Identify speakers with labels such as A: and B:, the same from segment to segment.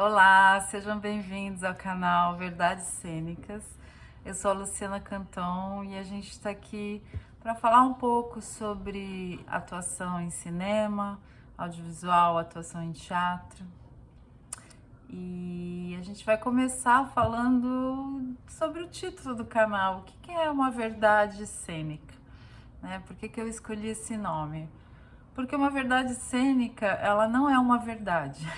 A: Olá, sejam bem-vindos ao canal Verdades Cênicas. Eu sou a Luciana Canton e a gente está aqui para falar um pouco sobre atuação em cinema, audiovisual, atuação em teatro. E a gente vai começar falando sobre o título do canal, o que é uma verdade cênica, né? Por que eu escolhi esse nome? Porque uma verdade cênica, ela não é uma verdade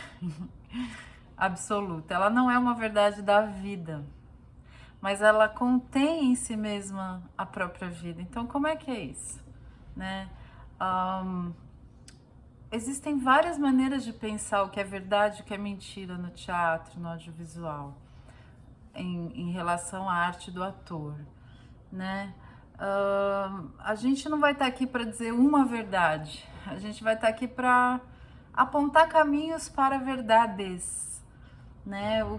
A: absoluta, ela não é uma verdade da vida, mas ela contém em si mesma a própria vida. Então, como é que é isso, né? Existem várias maneiras de pensar o que é verdade e o que é mentira no teatro, no audiovisual, em relação à arte do ator, né? A gente não vai estar aqui para dizer uma verdade, a gente vai estar aqui para apontar caminhos para verdades, né? O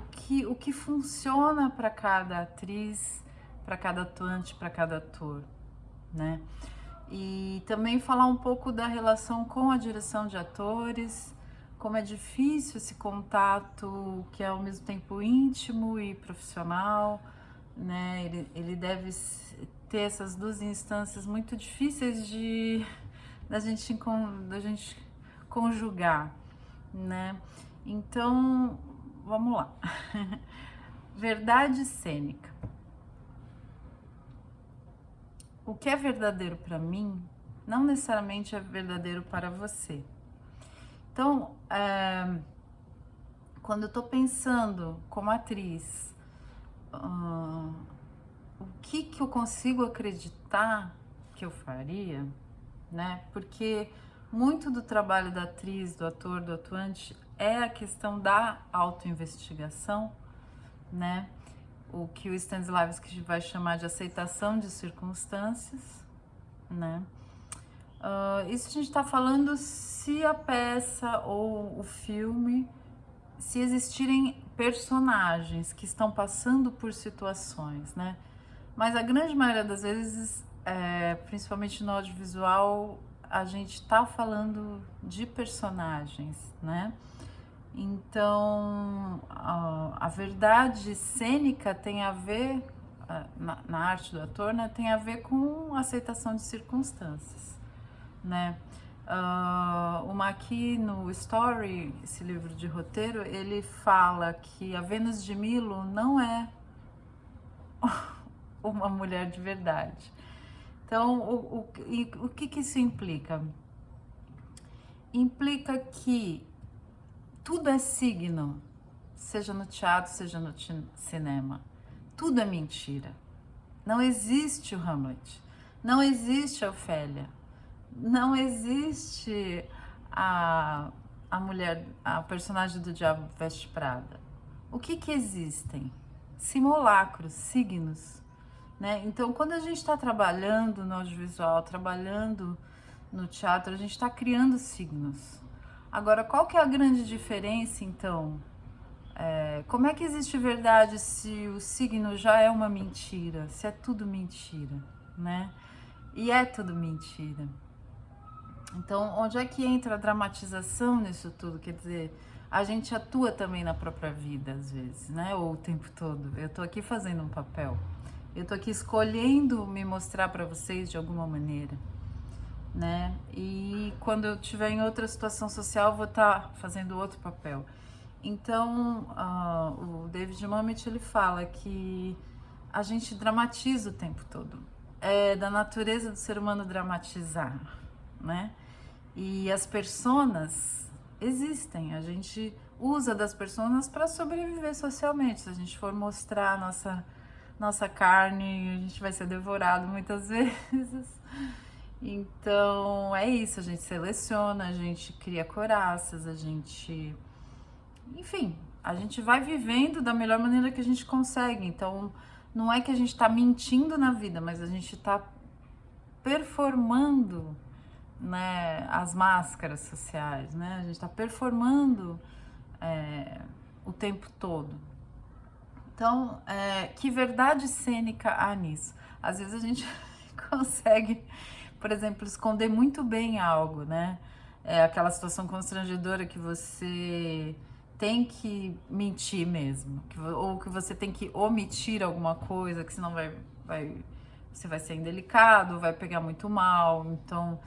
A: que funciona para cada atriz, para cada atuante, para cada ator, né? E também falar um pouco da relação com a direção de atores, como é difícil esse contato que é ao mesmo tempo íntimo e profissional, né? Ele deve ter essas duas instâncias muito difíceis da gente conjugar, né? Então, vamos lá. Verdade cênica. O que é verdadeiro para mim, não necessariamente é verdadeiro para você. Então, quando eu tô pensando como atriz, o que eu consigo acreditar que eu faria, né? Porque muito do trabalho da atriz, do ator, do atuante é a questão da autoinvestigação, né? O que o Stanislavski vai chamar de aceitação de circunstâncias, né? Isso a gente está falando se a peça ou o filme, se existirem personagens que estão passando por situações, né? Mas a grande maioria das vezes, principalmente no audiovisual, a gente está falando de personagens, né? Então, a verdade cênica tem a ver, na arte do ator, né, tem a ver com aceitação de circunstâncias, né? O Maqui, no Story, esse livro de roteiro, ele fala que a Vênus de Milo não é uma mulher de verdade. Então, o que isso implica? Implica que tudo é signo, seja no teatro, seja no cinema. Tudo é mentira. Não existe o Hamlet, não existe a Ofélia, não existe a mulher, a personagem do Diabo Veste Prada. O que existem? Simulacros, signos, né? Então, quando a gente está trabalhando no audiovisual, trabalhando no teatro, a gente está criando signos. Agora, qual que é a grande diferença, então? Como é que existe verdade se o signo já é uma mentira, se é tudo mentira, né? E é tudo mentira. Então, onde é que entra a dramatização nisso tudo? Quer dizer, a gente atua também na própria vida, às vezes, né? Ou o tempo todo. Eu tô aqui fazendo um papel. Eu tô aqui escolhendo me mostrar para vocês de alguma maneira, né? E quando eu estiver em outra situação social, eu vou estar fazendo outro papel. Então, o David Mamet, ele fala que a gente dramatiza o tempo todo. É da natureza do ser humano dramatizar, né? E as personas existem, a gente usa das personas para sobreviver socialmente. Se a gente for mostrar nossa carne, a gente vai ser devorado muitas vezes. Então, é isso, a gente seleciona, a gente cria coraças, enfim, a gente vai vivendo da melhor maneira que a gente consegue. Então, não é que a gente está mentindo na vida, mas a gente está performando, né, as máscaras sociais, né? A gente está performando o tempo todo. Então, que verdade cênica há nisso? Às vezes a gente consegue, por exemplo, esconder muito bem algo, né? Aquela situação constrangedora que você tem que mentir mesmo, ou que você tem que omitir alguma coisa, que senão você vai ser indelicado, vai pegar muito mal. Então,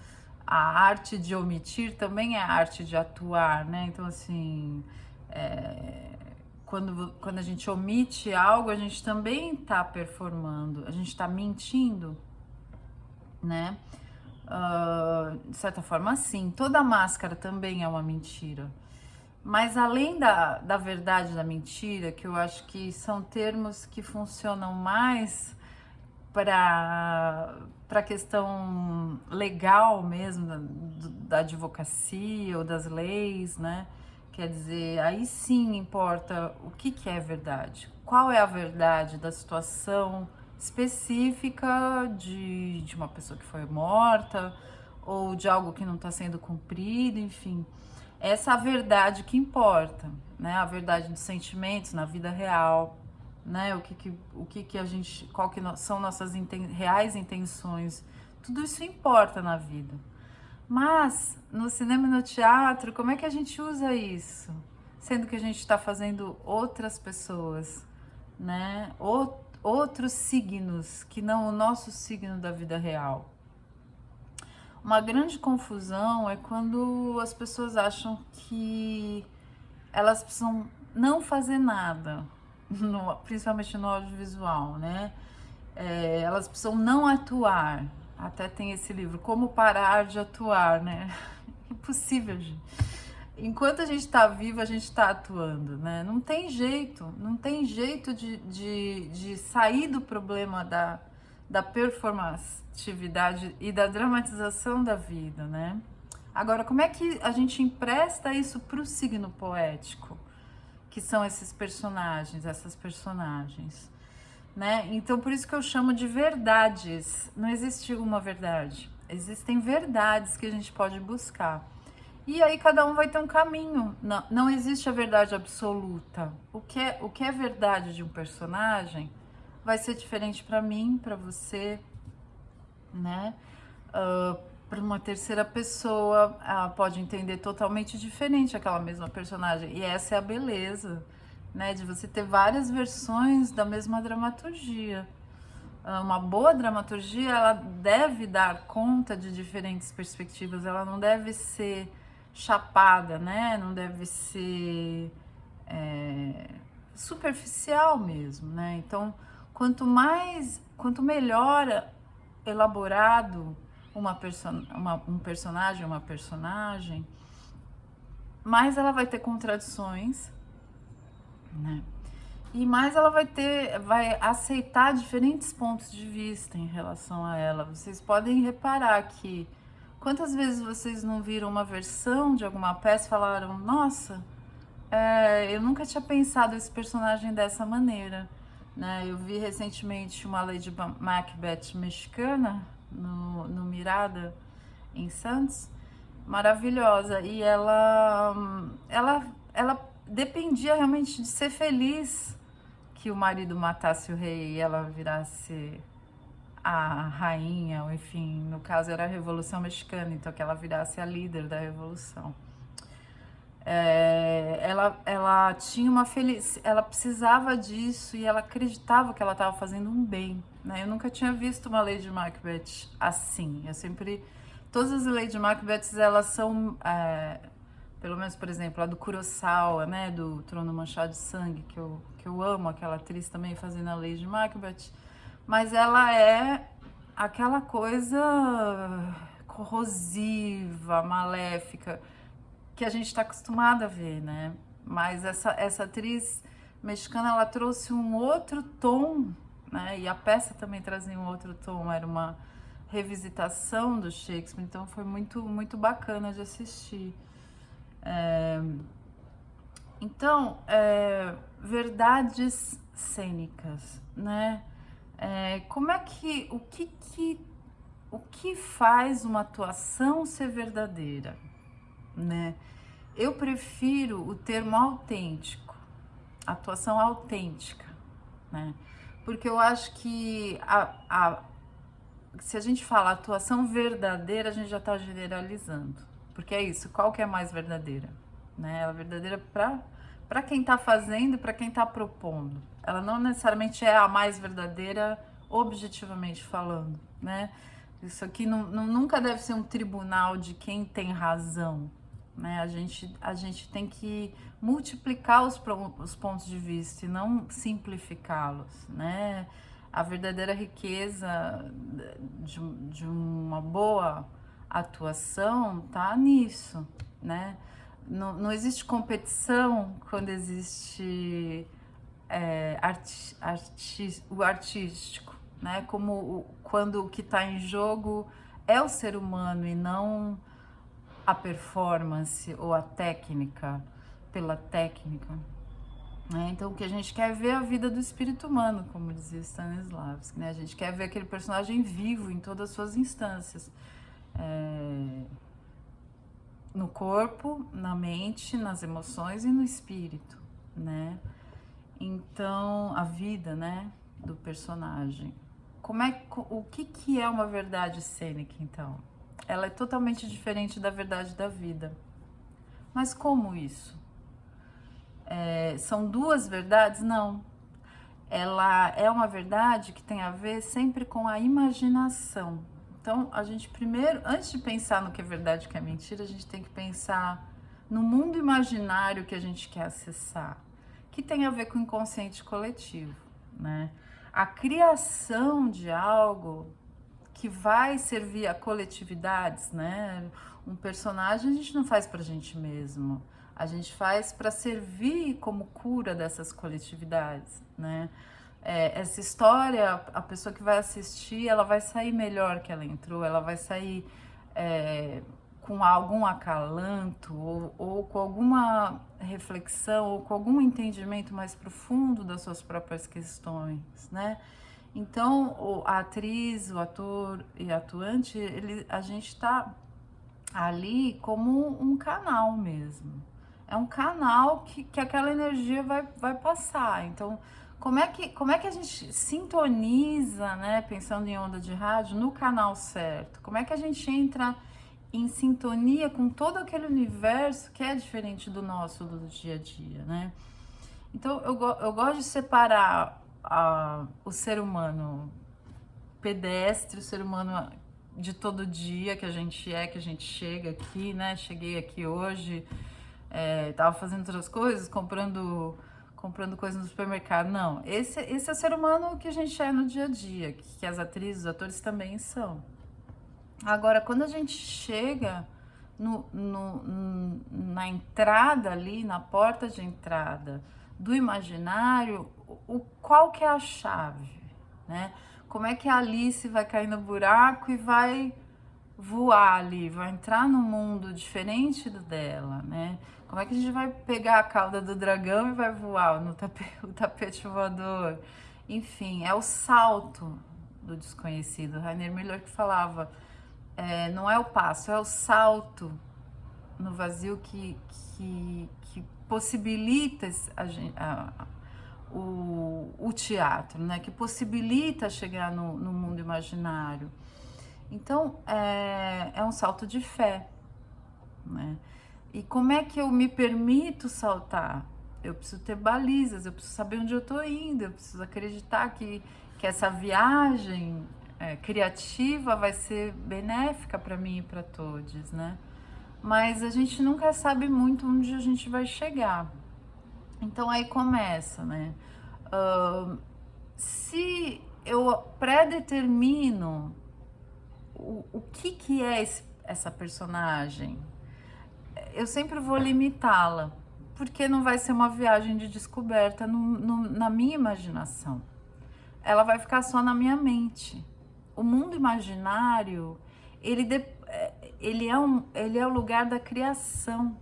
A: a arte de omitir também é a arte de atuar, né? Então, assim, quando a gente omite algo, a gente também está performando, a gente está mentindo, né? De certa forma, sim. Toda máscara também é uma mentira. Mas além da verdade e da mentira, que eu acho que são termos que funcionam mais para a questão legal mesmo, da advocacia ou das leis, né? Quer dizer, aí sim importa o que é verdade. Qual é a verdade da situação específica de uma pessoa que foi morta ou de algo que não está sendo cumprido, enfim. Essa é a verdade que importa, né? A verdade dos sentimentos na vida real, né? O que a gente, qual que são nossas reais intenções. Tudo isso importa na vida. Mas no cinema e no teatro, como é que a gente usa isso? Sendo que a gente está fazendo outras pessoas, né? Outros signos que não o nosso signo da vida real. Uma grande confusão é quando as pessoas acham que elas precisam não fazer nada, principalmente no audiovisual, né? Elas precisam não atuar. Até tem esse livro, Como Parar de Atuar, né? Impossível, gente. Enquanto a gente está vivo, a gente está atuando, né? Não tem jeito de sair do problema da performatividade e da dramatização da vida, né? Agora, como é que a gente empresta isso para o signo poético, que são esses personagens, essas personagens, né? Então, por isso que eu chamo de verdades. Não existe uma verdade, existem verdades que a gente pode buscar. E aí cada um vai ter um caminho. Não existe a verdade absoluta. O que é verdade de um personagem vai ser diferente para mim, para você, né? Para uma terceira pessoa, ela pode entender totalmente diferente aquela mesma personagem. E essa é a beleza, né? De você ter várias versões da mesma dramaturgia. Uma boa dramaturgia, ela deve dar conta de diferentes perspectivas. Ela não deve ser chapada, né? Não deve ser superficial mesmo, né? Então, quanto melhor elaborado um personagem, uma personagem, mais ela vai ter contradições, né? E mais ela vai aceitar diferentes pontos de vista em relação a ela. Vocês podem reparar que quantas vezes vocês não viram uma versão de alguma peça e falaram, nossa, eu nunca tinha pensado esse personagem dessa maneira, né? Eu vi recentemente uma Lady Macbeth mexicana no Mirada, em Santos, maravilhosa, e ela dependia realmente de ser feliz que o marido matasse o rei e ela virasse a rainha, ou enfim, no caso era a Revolução Mexicana, então que ela virasse a líder da revolução. Ela tinha ela precisava disso e ela acreditava que ela estava fazendo um bem, né? Eu nunca tinha visto uma Lady Macbeth assim. Todas as Lady Macbeths, elas são, pelo menos, por exemplo, a do Kurosawa, né? Do Trono Manchado de Sangue, que eu amo, aquela atriz também fazendo a Lady Macbeth. Mas ela é aquela coisa corrosiva, maléfica, que a gente está acostumado a ver, né? Mas essa atriz mexicana, ela trouxe um outro tom, né? E a peça também trazia um outro tom, era uma revisitação do Shakespeare, então foi muito, muito bacana de assistir. Então, verdades cênicas, né? Como é que o que faz uma atuação ser verdadeira, né? Eu prefiro o termo autêntico, atuação autêntica, né? Porque eu acho que se a gente fala atuação verdadeira, a gente já está generalizando. Porque é isso, qual que é mais verdadeira? Né? Ela é verdadeira para quem está fazendo e para quem está propondo. Ela não necessariamente é a mais verdadeira, objetivamente falando, né? Isso aqui nunca deve ser um tribunal de quem tem razão, né? A gente tem que multiplicar os pontos de vista e não simplificá-los, né? A verdadeira riqueza de uma boa atuação tá nisso, né? Não existe competição quando existe o artístico, né? Quando o que está em jogo é o ser humano e não a performance ou a técnica pela técnica, né? Então o que a gente quer é ver a vida do espírito humano, como dizia Stanislavski, né? A gente quer ver aquele personagem vivo em todas as suas instâncias, no corpo, na mente, nas emoções e no espírito, né? Então, a vida, né, do personagem. O que é uma verdade cênica, então? Ela é totalmente diferente da verdade da vida. Mas como isso? São duas verdades? Não. Ela é uma verdade que tem a ver sempre com a imaginação. Então, a gente primeiro, antes de pensar no que é verdade e o que é mentira, a gente tem que pensar no mundo imaginário que a gente quer acessar, que tem a ver com o inconsciente coletivo, né? A criação de algo que vai servir a coletividades, né? Um personagem a gente não faz pra gente mesmo, a gente faz para servir como cura dessas coletividades, né? Essa história, a pessoa que vai assistir, ela vai sair melhor que ela entrou, ela vai sair com algum acalanto ou com alguma reflexão ou com algum entendimento mais profundo das suas próprias questões, né? Então, a atriz, o ator e atuante, a gente está ali como um canal mesmo. É um canal que aquela energia vai passar. Então, como é que a gente sintoniza, né, pensando em onda de rádio, no canal certo? Como é que a gente entra em sintonia com todo aquele universo que é diferente do nosso, do dia a dia, né? Então, eu gosto de separar o ser humano pedestre, o ser humano de todo dia que a gente chega aqui, né? Cheguei aqui hoje, tava fazendo outras coisas, comprando coisas no supermercado. Não, esse é o ser humano que a gente é no dia a dia, que as atrizes, os atores também são. Agora, quando a gente chega na entrada ali, na porta de entrada do imaginário, qual que é a chave, né? Como é que a Alice vai cair no buraco e vai voar ali, vai entrar num mundo diferente do dela, né? Como é que a gente vai pegar a cauda do dragão e vai voar o tapete voador? Enfim, é o salto do desconhecido. Rainer Miller que falava, não é o passo, é o salto no vazio que possibilita o teatro, né? Que possibilita chegar no mundo imaginário. Então, é um salto de fé, né? E como é que eu me permito saltar? Eu preciso ter balizas, eu preciso saber onde eu estou indo, eu preciso acreditar que essa viagem criativa vai ser benéfica para mim e para todos, né? Mas a gente nunca sabe muito onde a gente vai chegar. Então aí começa, né? Se eu predetermino o que é essa personagem, eu sempre vou limitá-la, porque não vai ser uma viagem de descoberta na minha imaginação. Ela vai ficar só na minha mente. O mundo imaginário, ele é o lugar da criação.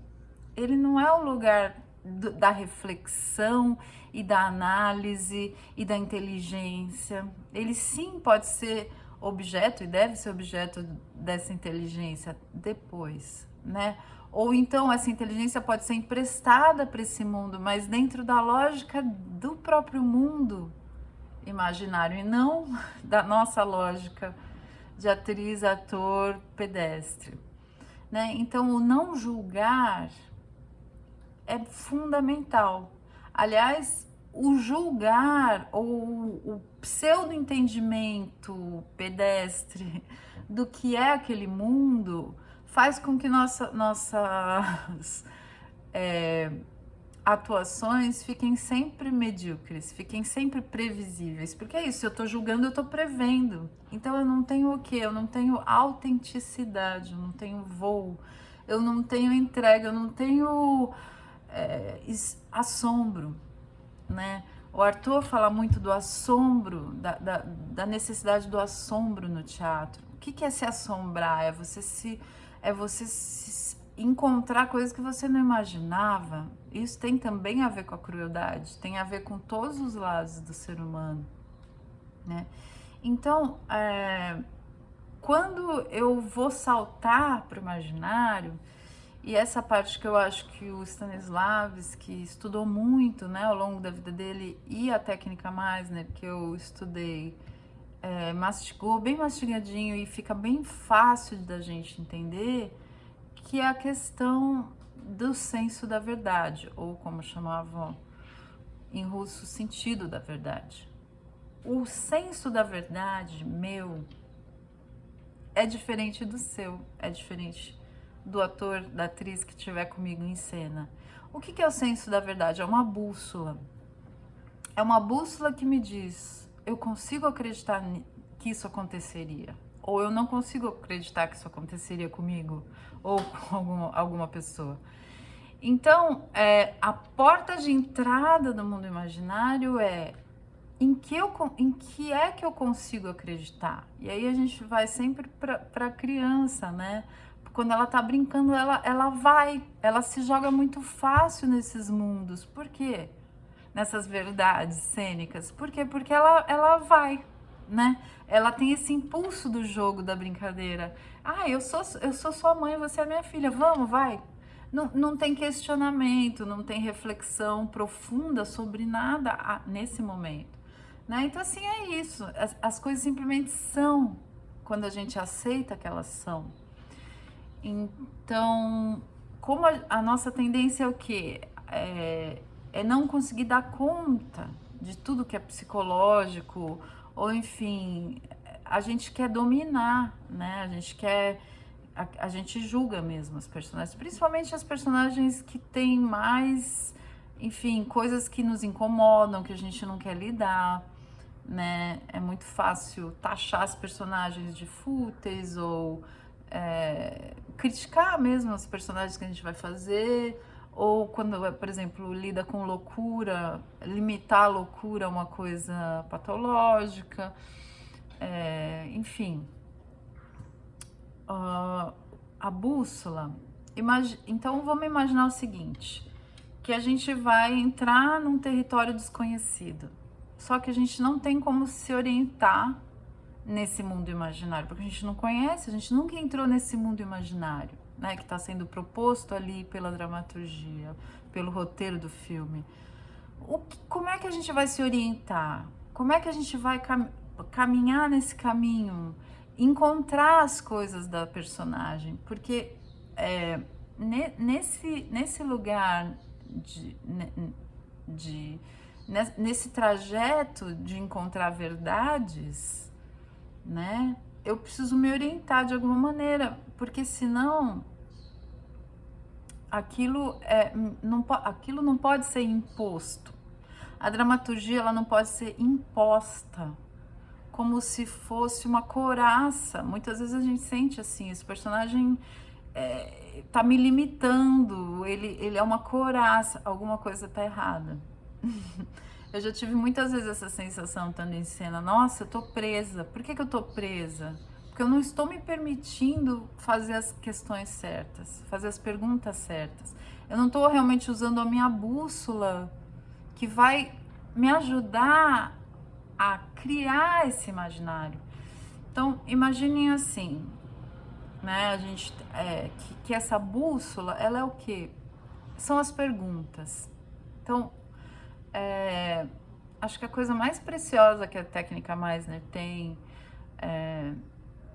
A: Ele não é o lugar da reflexão e da análise e da inteligência. Ele sim pode ser objeto e deve ser objeto dessa inteligência depois, né? Ou então essa inteligência pode ser emprestada para esse mundo, mas dentro da lógica do próprio mundo imaginário e não da nossa lógica de atriz, ator, pedestre, né? Então o não julgar é fundamental. Aliás, o julgar ou o pseudo-entendimento pedestre do que é aquele mundo faz com que nossas atuações fiquem sempre medíocres, fiquem sempre previsíveis. Porque é isso, se eu tô julgando, eu tô prevendo. Então eu não tenho o quê? Eu não tenho autenticidade, eu não tenho voo, eu não tenho entrega, eu não tenho assombro, né? O Arthur fala muito do assombro, da necessidade do assombro no teatro. O que é se assombrar? É você se encontrar coisas que você não imaginava. Isso tem também a ver com a crueldade, tem a ver com todos os lados do ser humano, né? Então, quando eu vou saltar para o imaginário, e essa parte que eu acho que o Stanislavski estudou muito, né, ao longo da vida dele, e a técnica mais, né, porque eu estudei, mastigou bem mastigadinho e fica bem fácil da gente entender, que é a questão do senso da verdade, ou como chamavam em russo, sentido da verdade. O senso da verdade meu é diferente do seu, é diferente do ator, da atriz que estiver comigo em cena. O que é o senso da verdade? É uma bússola. É uma bússola que me diz, eu consigo acreditar que isso aconteceria, ou eu não consigo acreditar que isso aconteceria comigo, ou com alguma pessoa. Então, a porta de entrada do mundo imaginário é em que é que eu consigo acreditar? E aí a gente vai sempre para a criança, né? Quando ela tá brincando, ela se joga muito fácil nesses mundos. Por quê? Nessas verdades cênicas. Por quê? Porque ela vai, né? Ela tem esse impulso do jogo, da brincadeira. Ah, eu sou sua mãe, você é minha filha, vamos, vai. Não tem questionamento, não tem reflexão profunda sobre nada nesse momento, né? Então, assim, é isso. As coisas simplesmente são quando a gente aceita que elas são. Então, como a nossa tendência é o quê? É não conseguir dar conta de tudo que é psicológico, ou enfim, a gente quer dominar, né? A gente julga mesmo as personagens, principalmente as personagens que têm mais, enfim, coisas que nos incomodam, que a gente não quer lidar, né? É muito fácil taxar as personagens de fúteis ou criticar mesmo os personagens que a gente vai fazer, ou quando, por exemplo, lida com loucura, limitar a loucura a uma coisa patológica, enfim. A bússola, então vamos imaginar o seguinte, que a gente vai entrar num território desconhecido, só que a gente não tem como se orientar nesse mundo imaginário, porque a gente não conhece, a gente nunca entrou nesse mundo imaginário, né, que está sendo proposto ali pela dramaturgia, pelo roteiro do filme. Como é que a gente vai se orientar? Como é que a gente vai caminhar nesse caminho, encontrar as coisas da personagem? Porque nesse lugar nesse trajeto de encontrar verdades, né? Eu preciso me orientar de alguma maneira, porque senão aquilo não pode ser imposto. A dramaturgia ela não pode ser imposta, como se fosse uma couraça. Muitas vezes a gente sente assim, esse personagem tá me limitando, ele é uma couraça, alguma coisa tá errada. Eu já tive muitas vezes essa sensação estando em cena, nossa, eu tô presa. Por que eu tô presa? Porque eu não estou me permitindo fazer as questões certas, fazer as perguntas certas. Eu não estou realmente usando a minha bússola que vai me ajudar a criar esse imaginário. Então, imaginem assim, né? A gente que essa bússola, ela é o quê? São as perguntas. Então, acho que a coisa mais preciosa que a técnica Meisner tem,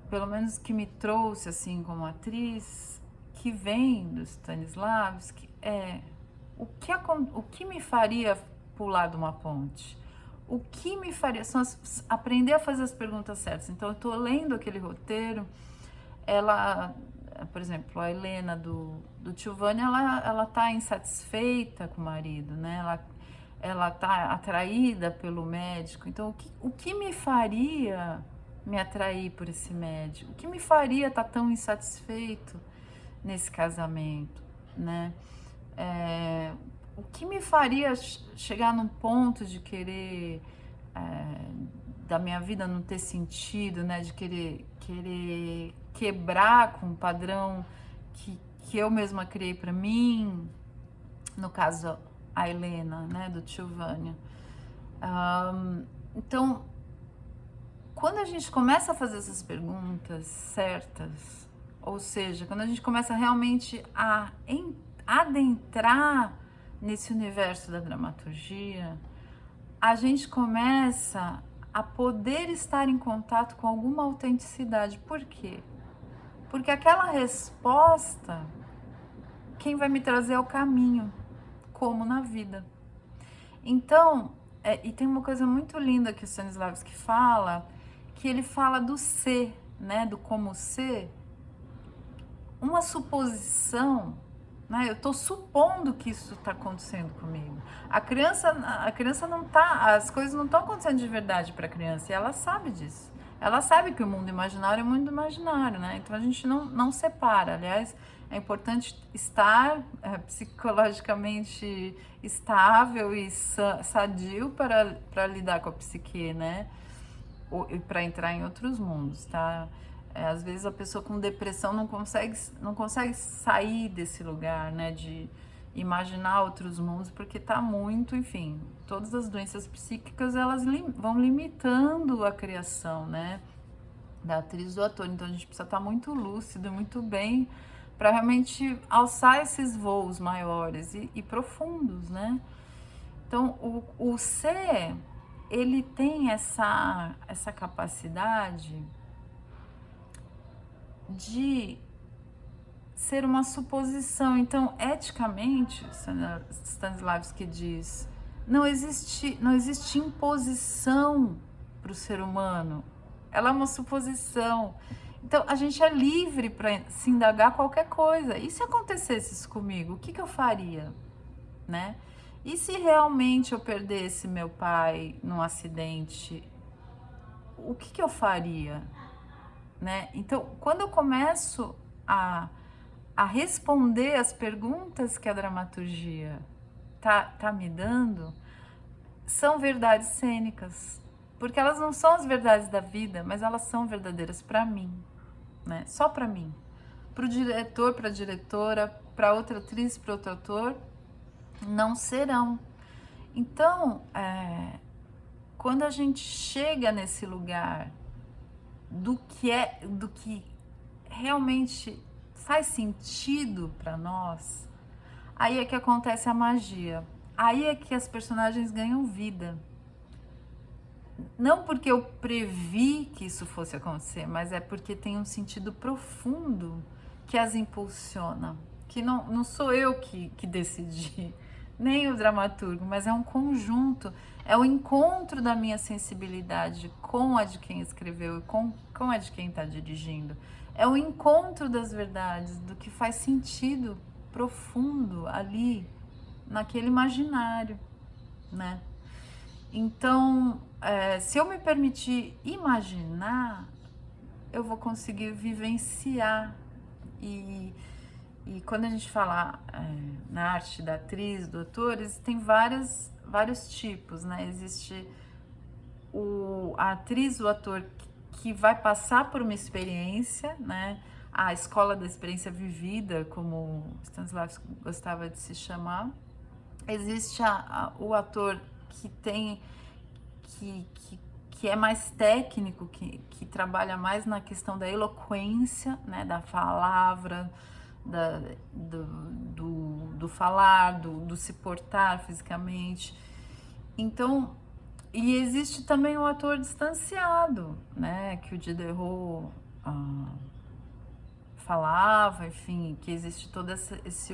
A: pelo menos que me trouxe assim como atriz, que vem do Stanislavski, é o que me faria pular de uma ponte? O que me faria... aprender a fazer as perguntas certas. Então, eu tô lendo aquele roteiro, ela... Por exemplo, a Helena do Tio Vânia, ela tá insatisfeita com o marido, né? Ela tá atraída pelo médico. Então, o que me faria me atrair por esse médico? O que me faria estar tão insatisfeito nesse casamento, né? O que me faria chegar num ponto de querer... da minha vida não ter sentido, né? De querer quebrar com um padrão que eu mesma criei para mim, no caso a Helena, né, do Tio Vânia. Então, quando a gente começa a fazer essas perguntas certas, ou seja, quando a gente começa realmente a adentrar nesse universo da dramaturgia, a gente começa a poder estar em contato com alguma autenticidade. Por quê? Porque aquela resposta, quem vai me trazer é o caminho, como na vida. Então, e tem uma coisa muito linda que o Stanislavski fala, que ele fala do ser, né, do como ser, uma suposição, né, eu estou supondo que isso está acontecendo comigo. A criança não tá, as coisas não estão acontecendo de verdade para a criança, e ela sabe disso. Ela sabe que o mundo imaginário é o mundo imaginário, né? Então a gente não separa. Aliás, é importante estar psicologicamente estável e sadio para lidar com a psique, né? E para entrar em outros mundos, tá? Às vezes a pessoa com depressão não consegue sair desse lugar, né? De imaginar outros mundos, porque tá muito, enfim, todas as doenças psíquicas, elas vão limitando a criação, né, da atriz, do ator. Então a gente precisa estar muito lúcido, muito bem, para realmente alçar esses voos maiores e profundos, né. Então o ser, ele tem essa capacidade de ser uma suposição. Então, eticamente, Stanislavski diz, não existe imposição para o ser humano. Ela é uma suposição. Então, a gente é livre para se indagar qualquer coisa. E se acontecesse isso comigo, o que eu faria, né? E se realmente eu perdesse meu pai num acidente, o que eu faria, né? Então, quando eu começo a responder as perguntas que a dramaturgia tá me dando, são verdades cênicas, porque elas não são as verdades da vida, mas elas são verdadeiras para mim, né? Só para mim, para o diretor, para a diretora, para outra atriz, para outro ator, não serão. Então, quando a gente chega nesse lugar do que realmente faz sentido para nós, aí é que acontece a magia. Aí é que as personagens ganham vida. Não porque eu previ que isso fosse acontecer, mas é porque tem um sentido profundo que as impulsiona. Que não sou eu que decidi, nem o dramaturgo, mas é um conjunto. É o encontro da minha sensibilidade com a de quem escreveu e com a de quem está dirigindo. É o encontro das verdades, do que faz sentido profundo ali, naquele imaginário, né? Então, se eu me permitir imaginar, eu vou conseguir vivenciar. E quando a gente fala na arte da atriz, do ator, tem vários tipos, né? Existe a atriz, o ator que vai passar por uma experiência, né? A escola da experiência vivida, como Stanislavski gostava de se chamar. Existe o ator que é mais técnico, que trabalha mais na questão da eloquência, né? Da palavra, do falar, do se portar fisicamente. Então, e existe também o ator distanciado, né, que o Diderot falava, enfim, que existe todo esse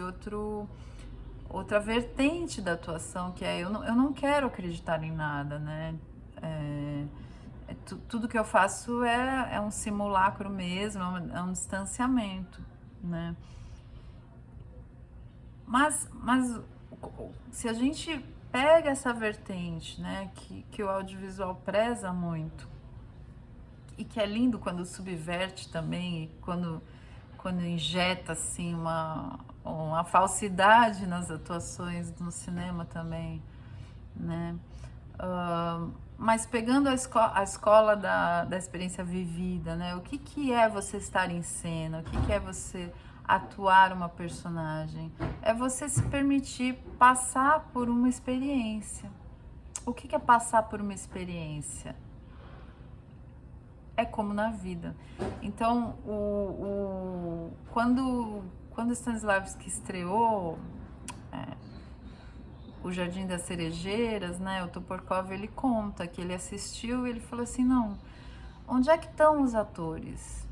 A: outra vertente da atuação, que é eu não quero acreditar em nada, né? Tudo que eu faço é um simulacro mesmo, é um distanciamento, né? Mas se a gente pega essa vertente, né, que o audiovisual preza muito, e que é lindo quando subverte também, e quando injeta assim uma falsidade nas atuações no cinema também, né? Mas pegando a escola da experiência vivida, né? O que é você estar em cena? O que é você atuar uma personagem? É você se permitir passar por uma experiência. O que é passar por uma experiência? É como na vida. Então, quando Stanislavski estreou o Jardim das Cerejeiras, né, o Toporkov, ele conta que ele assistiu e ele falou assim, não, onde é que estão os atores?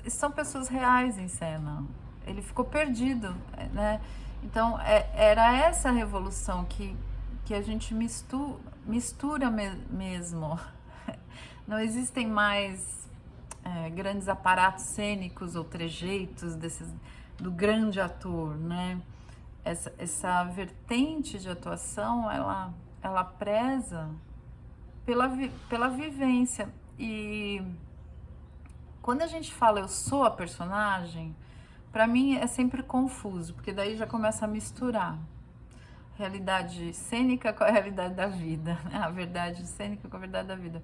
A: São pessoas reais em cena. Ele ficou perdido, né? Então, era essa revolução que a gente mistura mesmo. Não existem mais grandes aparatos cênicos ou trejeitos do grande ator, né? Essa vertente de atuação, ela preza pela vivência. E quando a gente fala eu sou a personagem, para mim é sempre confuso, porque daí já começa a misturar realidade cênica com a realidade da vida, né? A verdade cênica com a verdade da vida.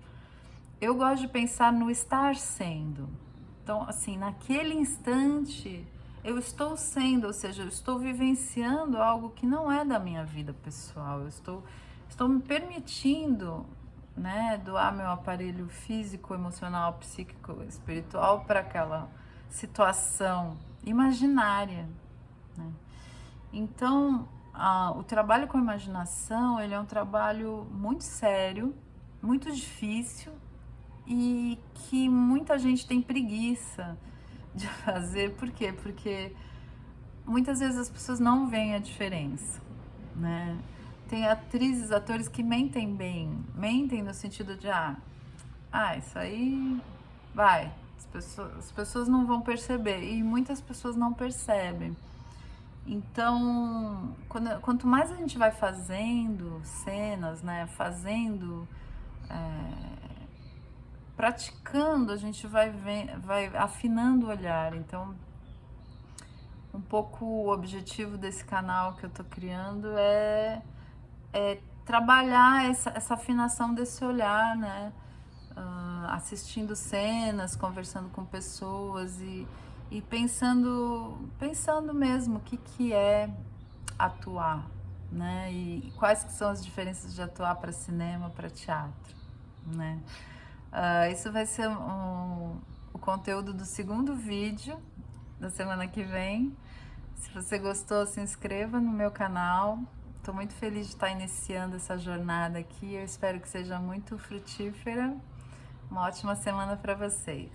A: Eu gosto de pensar no estar sendo. Então, assim, naquele instante, eu estou sendo, ou seja, eu estou vivenciando algo que não é da minha vida pessoal. Eu estou me permitindo, né, doar meu aparelho físico, emocional, psíquico, espiritual para aquela situação imaginária, né? Então, o trabalho com a imaginação, ele é um trabalho muito sério, muito difícil, e que muita gente tem preguiça de fazer. Por quê? Porque muitas vezes as pessoas não veem a diferença, né? Tem atrizes, atores que mentem bem, mentem no sentido de isso aí vai, as pessoas não vão perceber, e muitas pessoas não percebem. Então, quanto mais a gente vai fazendo cenas, né, praticando, a gente vai afinando o olhar. Então, um pouco o objetivo desse canal que eu tô criando é trabalhar essa afinação desse olhar, né? Assistindo cenas, conversando com pessoas e pensando mesmo o que é atuar, né? E quais que são as diferenças de atuar para cinema, para teatro, né? Isso vai ser o conteúdo do segundo vídeo da semana que vem. Se você gostou, se inscreva no meu canal. Estou muito feliz de estar iniciando essa jornada aqui. Eu espero que seja muito frutífera. Uma ótima semana para vocês.